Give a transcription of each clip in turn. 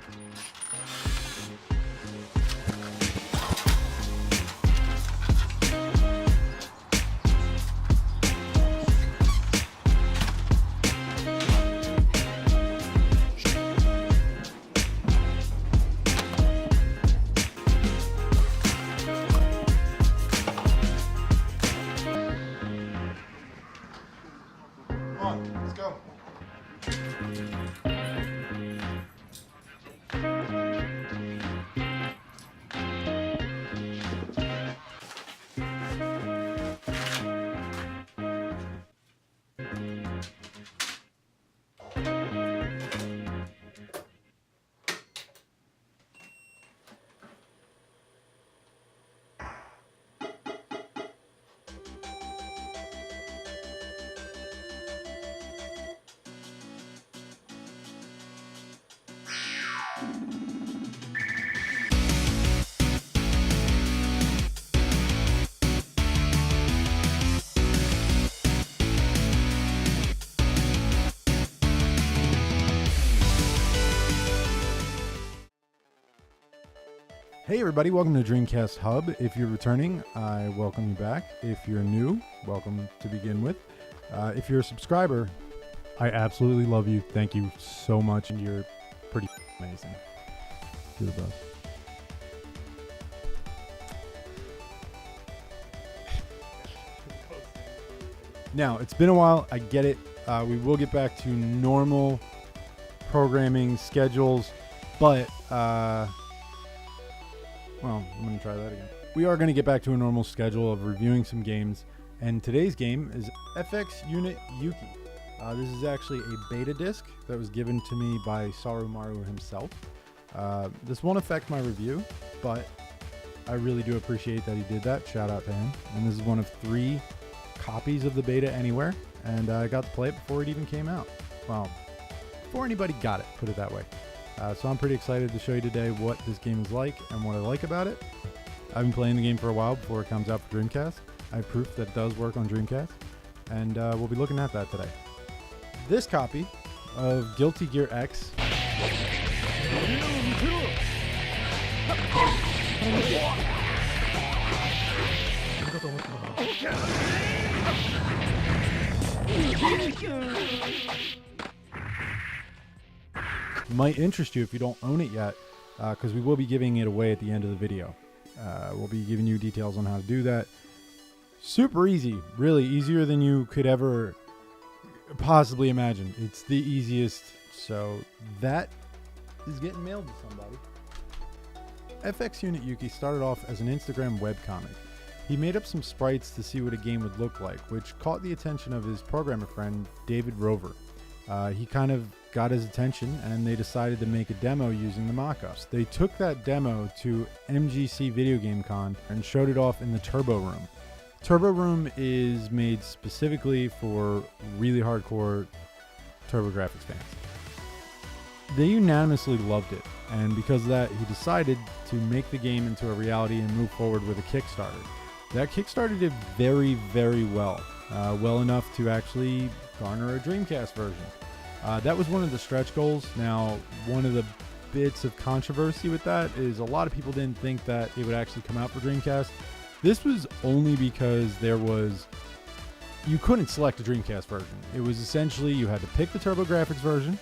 Let's go. Hey everybody, welcome to Dreamcast Hub. If you're returning, I welcome you back. If you're new, welcome to begin with. If you're a subscriber, I absolutely love you. Thank you so much, and you're pretty amazing. You're the best. Now, it's been a while, I get it. We will get back to normal programming schedules, but well, I'm going to try that again. We are going to get back to a normal schedule of reviewing some games, and today's game is FX Unit Yuki. This is actually a beta disc that was given to me by Sarumaru himself. This won't affect my review, but I really do appreciate that he did that. Shout out to him. And this is one of 3 copies of the beta anywhere, and I got to play it before it even came out. Well, before anybody got it, put it that way. So I'm pretty excited to show you today what this game is like and what I like about it. I've been playing the game for a while before it comes out for Dreamcast. I have proof that it does work on Dreamcast, and we'll be looking at that today. This copy of Guilty Gear X might interest you if you don't own it yet, because we will be giving it away at the end of the video. We'll be giving you details on how to do that. Super easy, really easier than you could ever possibly imagine. It's the easiest, so that is getting mailed to somebody. FX Unit Yuki started off as an Instagram webcomic. He made up some sprites to see what a game would look like, which caught the attention of his programmer friend, David Rover. He kind of got his attention, and they decided to make a demo using the mock-ups. They took that demo to MGC Video Game Con and showed it off in the Turbo Room. Turbo Room is made specifically for really hardcore TurboGrafx fans. They unanimously loved it, and because of that, he decided to make the game into a reality and move forward with a Kickstarter. That Kickstarter did very, very well. Well enough to actually garner a Dreamcast version. That was one of the stretch goals. Now, one of the bits of controversy with that is a lot of people didn't think that it would actually come out for Dreamcast. This was only because you couldn't select a Dreamcast version. It was essentially you had to pick the TurboGrafx version,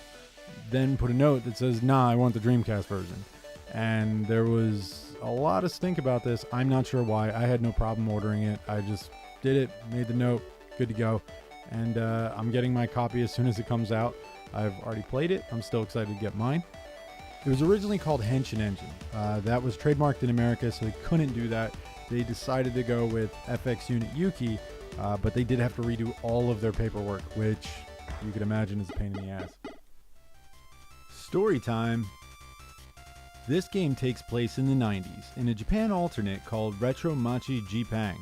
then put a note that says, nah, I want the Dreamcast version. And there was a lot of stink about this. I'm not sure why. I had no problem ordering it. I just did it, made the note, good to go. And I'm getting my copy as soon as it comes out. I've already played it. I'm still excited to get mine. It was originally called Henshin Engine. That was trademarked in America, so they couldn't do that. They decided to go with FX Unit Yuki, but they did have to redo all of their paperwork, which you could imagine is a pain in the ass. Story time. This game takes place in the 90s, in a Japan alternate called Retro Machi Jipang.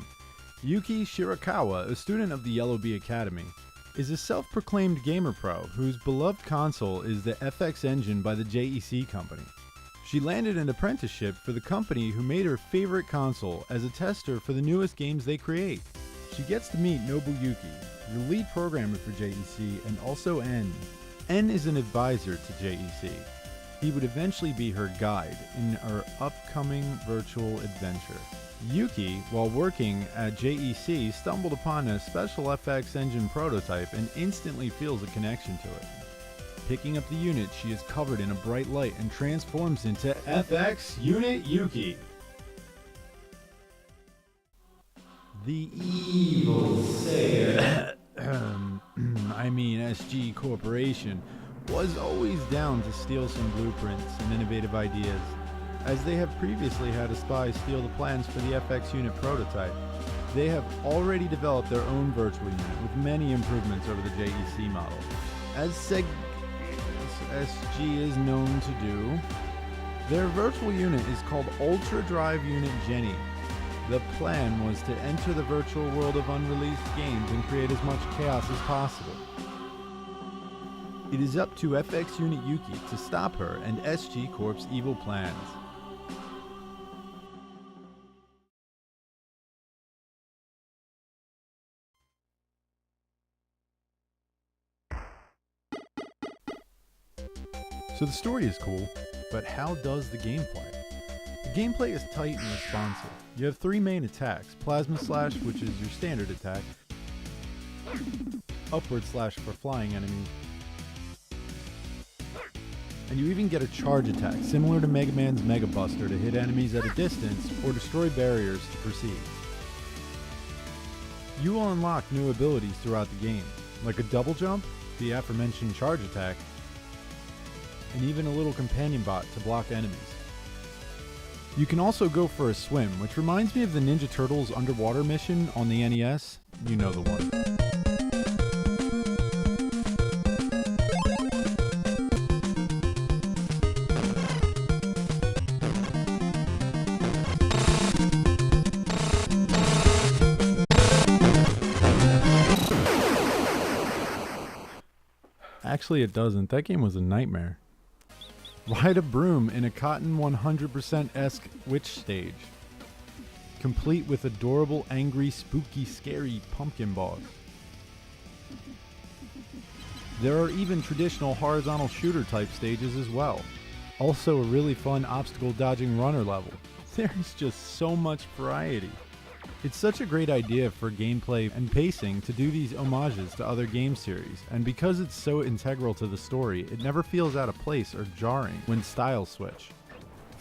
Yuki Shirakawa, a student of the Yellow Bee Academy, is a self-proclaimed gamer pro whose beloved console is the FX engine by the JEC company. She landed an apprenticeship for the company who made her favorite console as a tester for the newest games they create. She gets to meet Nobuyuki, the lead programmer for JEC, and also N. N is an advisor to JEC. He would eventually be her guide in her upcoming virtual adventure. Yuki, while working at JEC, stumbled upon a special FX engine prototype and instantly feels a connection to it. Picking up the unit, she is covered in a bright light and transforms into FX Unit Yuki. The evil Sega, SG Corporation, was always down to steal some blueprints and innovative ideas, as they have previously had a spy steal the plans for the FX unit prototype. They have already developed their own virtual unit with many improvements over the JEC model. As Sega SG is known to do, their virtual unit is called Ultra Drive Unit Jenny. The plan was to enter the virtual world of unreleased games and create as much chaos as possible. It is up to FX Unit Yuki to stop her and SG Corp's evil plans. So the story is cool, but how does the game play? The gameplay is tight and responsive. You have 3 main attacks: Plasma Slash, which is your standard attack, Upward Slash for flying enemies, and you even get a charge attack, similar to Mega Man's Mega Buster, to hit enemies at a distance or destroy barriers to proceed. You will unlock new abilities throughout the game, like a double jump, the aforementioned charge attack, and even a little companion bot to block enemies. You can also go for a swim, which reminds me of the Ninja Turtles underwater mission on the NES. You know the one. Actually, it doesn't. That game was a nightmare. Ride a broom in a Cotton 100%-esque witch stage, complete with adorable, angry, spooky, scary pumpkin balls. There are even traditional horizontal shooter type stages as well. Also a really fun obstacle dodging runner level. There's just so much variety. It's such a great idea for gameplay and pacing to do these homages to other game series, and because it's so integral to the story, it never feels out of place or jarring when styles switch.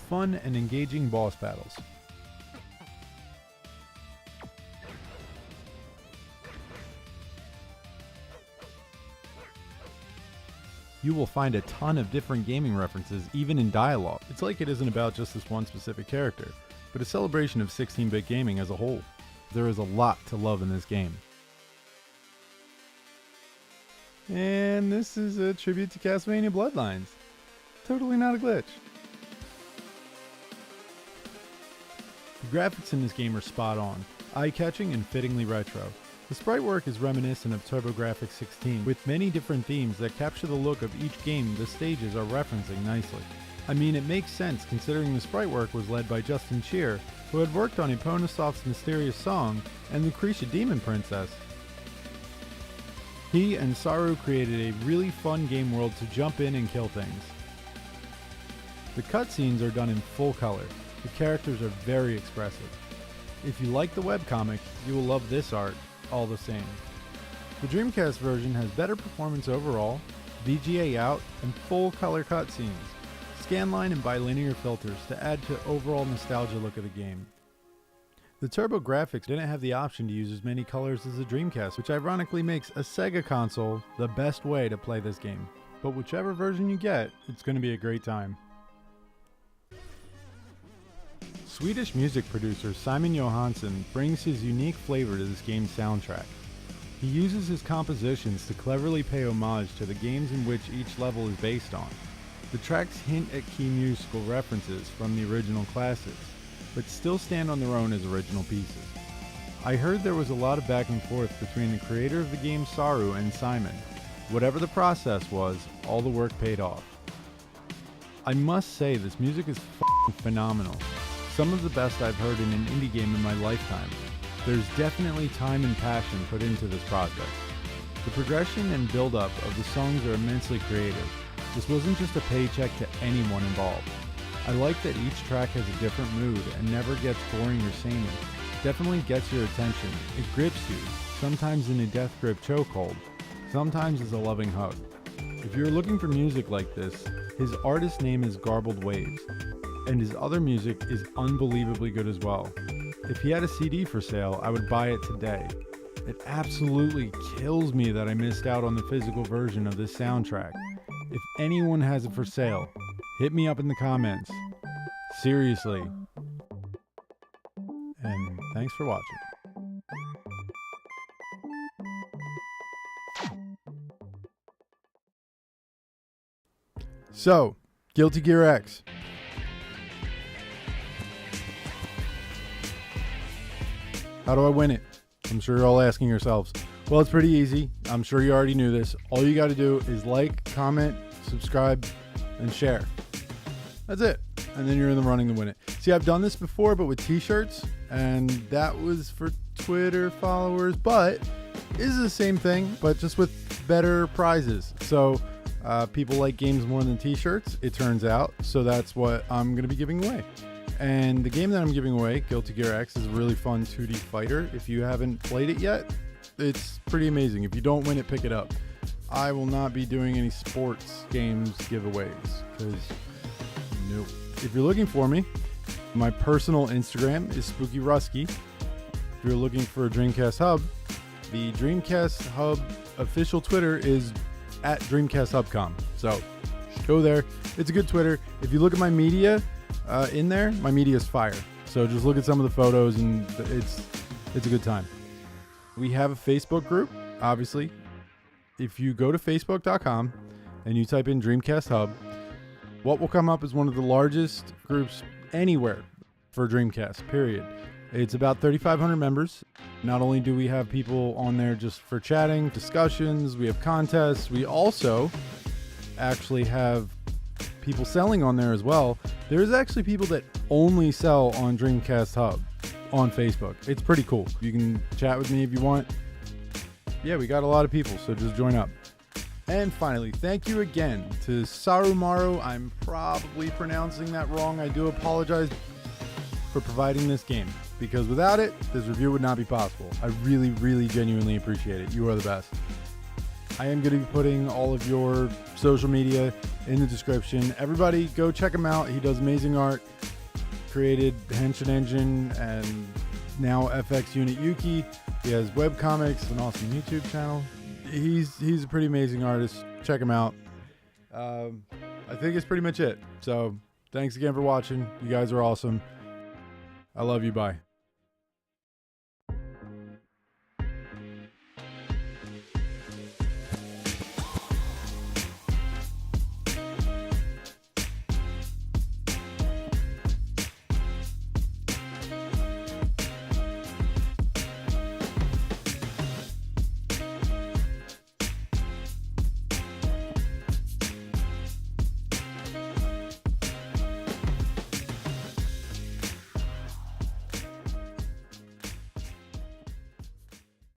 Fun and engaging boss battles. You will find a ton of different gaming references even in dialogue. It's like it isn't about just this one specific character, but a celebration of 16-bit gaming as a whole. There is a lot to love in this game. And this is a tribute to Castlevania Bloodlines. Totally not a glitch. The graphics in this game are spot on, eye-catching and fittingly retro. The sprite work is reminiscent of TurboGrafx 16, with many different themes that capture the look of each game the stages are referencing nicely. I mean, it makes sense considering the sprite work was led by Justin Cheer, who had worked on Eponasoft's Mysterious Song and Lucretia Demon Princess. He and Saru created a really fun game world to jump in and kill things. The cutscenes are done in full color. The characters are very expressive. If you like the webcomic, you will love this art all the same. The Dreamcast version has better performance overall, VGA out, and full color cutscenes, scanline and bilinear filters to add to overall nostalgia look of the game. The TurboGrafx didn't have the option to use as many colors as the Dreamcast, which ironically makes a Sega console the best way to play this game. But whichever version you get, it's going to be a great time. Swedish music producer Simon Johansson brings his unique flavor to this game's soundtrack. He uses his compositions to cleverly pay homage to the games in which each level is based on. The tracks hint at key musical references from the original classics, but still stand on their own as original pieces. I heard there was a lot of back and forth between the creator of the game Saru and Simon. Whatever the process was, all the work paid off. I must say this music is phenomenal. Some of the best I've heard in an indie game in my lifetime. There's definitely time and passion put into this project. The progression and build-up of the songs are immensely creative. This wasn't just a paycheck to anyone involved. I like that each track has a different mood and never gets boring or samey. Definitely gets your attention. It grips you, sometimes in a death grip chokehold, sometimes as a loving hug. If you're looking for music like this, his artist name is Garbled Waves, and his other music is unbelievably good as well. If he had a CD for sale, I would buy it today. It absolutely kills me that I missed out on the physical version of this soundtrack. If anyone has it for sale, hit me up in the comments. Seriously. And thanks for watching. So, Guilty Gear X. How do I win it? I'm sure you're all asking yourselves. Well, it's pretty easy. I'm sure you already knew this. All you got to do is like, comment, subscribe, and share. That's it. And then you're in the running to win it. See, I've done this before, but with t-shirts, and that was for Twitter followers, but this is the same thing, but just with better prizes. So people like games more than t-shirts, it turns out. So that's what I'm going to be giving away. And the game that I'm giving away, Guilty Gear X, is a really fun 2D fighter. If you haven't played it yet, it's pretty amazing. If you don't win it, pick it up. I will not be doing any sports games giveaways, because nope. If you're looking for me, my personal Instagram is Spooky Rusky. If you're looking for a Dreamcast Hub, the Dreamcast Hub official Twitter is at DreamcastHubCom. So go there. It's a good Twitter. If you look at my media in there, my media is fire. So just look at some of the photos, and it's a good time. We have a Facebook group, obviously. If you go to facebook.com and you type in Dreamcast Hub, what will come up is one of the largest groups anywhere for Dreamcast, period. It's about 3,500 members. Not only do we have people on there just for chatting, discussions, we have contests. We also actually have people selling on there as well. There's actually people that only sell on Dreamcast Hub on Facebook. It's pretty cool. You can chat with me if you want. Yeah, we got a lot of people, so just join up. And finally, thank you again to Sarumaru. I'm probably pronouncing that wrong. I do apologize for providing this game, because without it, this review would not be possible. I really, really genuinely appreciate it. You are the best. I am going to be putting all of your social media in the description. Everybody go check him out. He does amazing art. Created Henshin Engine and now FX Unit Yuki. He has webcomics, an awesome YouTube channel. He's a pretty amazing artist. Check him out. I think it's pretty much it. So thanks again for watching. You guys are awesome. I love you. Bye.